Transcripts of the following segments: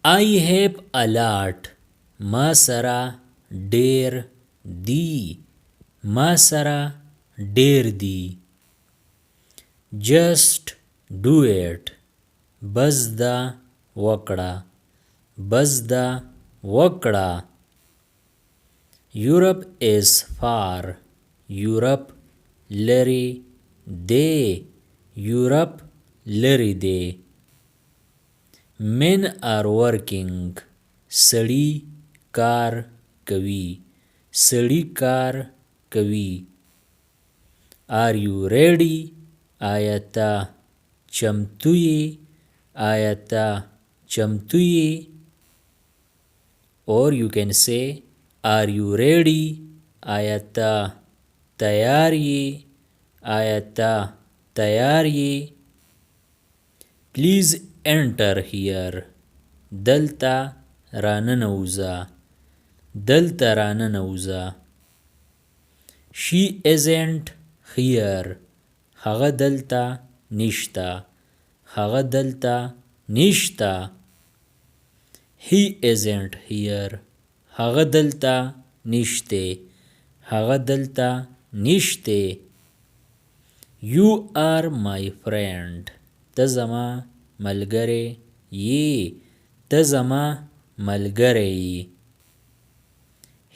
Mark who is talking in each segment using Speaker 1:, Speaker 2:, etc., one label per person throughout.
Speaker 1: I have a lot. ما سره ډیر دی. ما سره ډیر دی. Just do it. بس دا وکړه. بس دا وکړه. Europe is far. Europe لري دی. Europe لري دی. Men are working. سړي کار کوي. سړي کار کوي. Are you ready? آیا ته چمتو یې؟ آیا ته چمتو یې؟ Or you can say, Are you ready? آیا ته تیار یې؟ آیا ته تیار یې؟ Please enter here. دلته راننوځه. دلته راننوځه. She isn't here. هغه دلته نشته. هغه دلته نشته. He isn't here. هغه دلته نشته. هغه دلته نشته. You are my friend. ته زما ملګری یې. ته زما ملګری یې.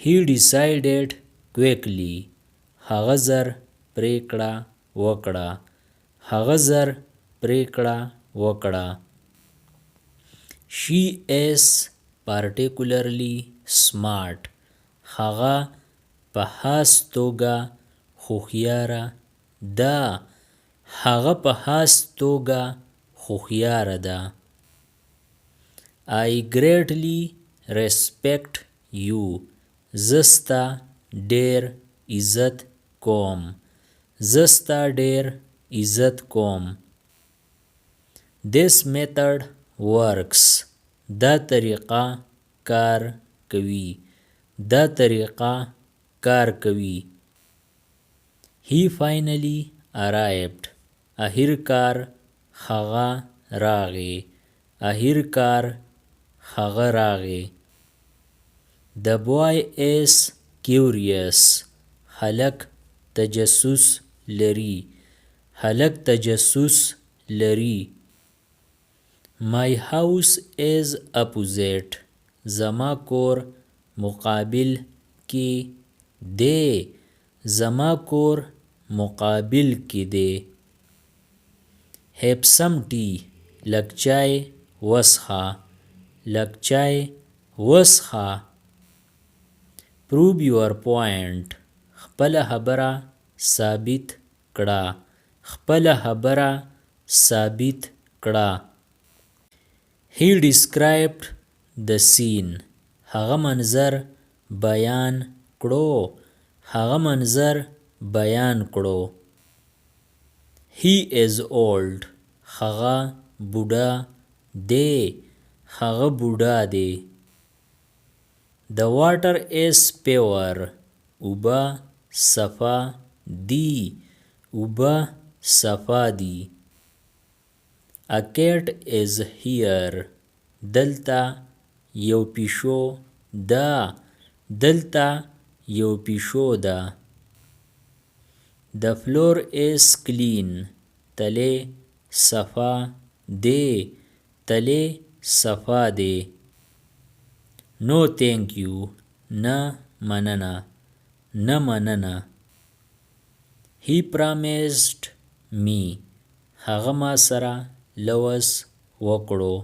Speaker 1: He decided quickly. هغه زر پریکړه وکړه. هغه زر پریکړه وکړه. She is particularly smart. هغه په خاص توګه هوښیاره ده. هغه په خاص توګه هوښیاره ده. I greatly respect you. زه ستا ډېر عزت کوم. زه ستا ډېر عزت کوم. This method works. دا طریقه کار کوي. دا طریقه کار کوي. He finally arrived. اخر کار هغه راغی. اخر کار هغه راغی. The boy is curious. هلک تجسس لري. هلک تجسس لري. My house is opposite. زما کور مقابل کې دی. زما کور مقابل کې دی. Have some tea. لږ چای وڅښه. لږ چای وڅښه. Prove your point. خپله خبره ثابت کړه. خپله خبره ثابت کړه. He described the scene. هغه منظر بیان کړو. هغه منظر بیان کړو. He is old. هغه بوډا دی. هغه بوډا دی. The water is pure. اوبه صفا دي. اوبه صفا دي. A cat is here. دلته یو پیشو ده. دلته یو پیشو ده. The floor is clean. تلې صفا دی. تلې صفا دی. No thank you. نه مننه. نه مننه. He promised me. هغه ما سره لوز وکړو.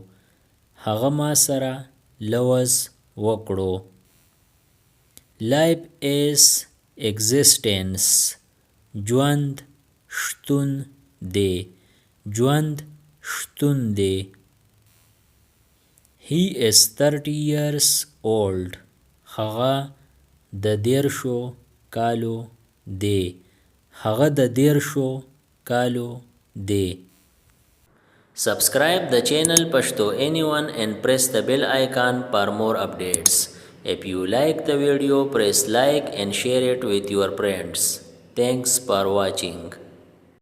Speaker 1: هغه ما سره لوز وکړو. Life is existence. ژوند شتون دی. ژوند شتون دی. He is 30 years old. هغه د 30 کالو دی. هغه د 30 کالو دی. Subscribe the channel Pashto Anyone and press the bell icon for more updates. If you like the video, press like and share it with your friends. Thanks for watching.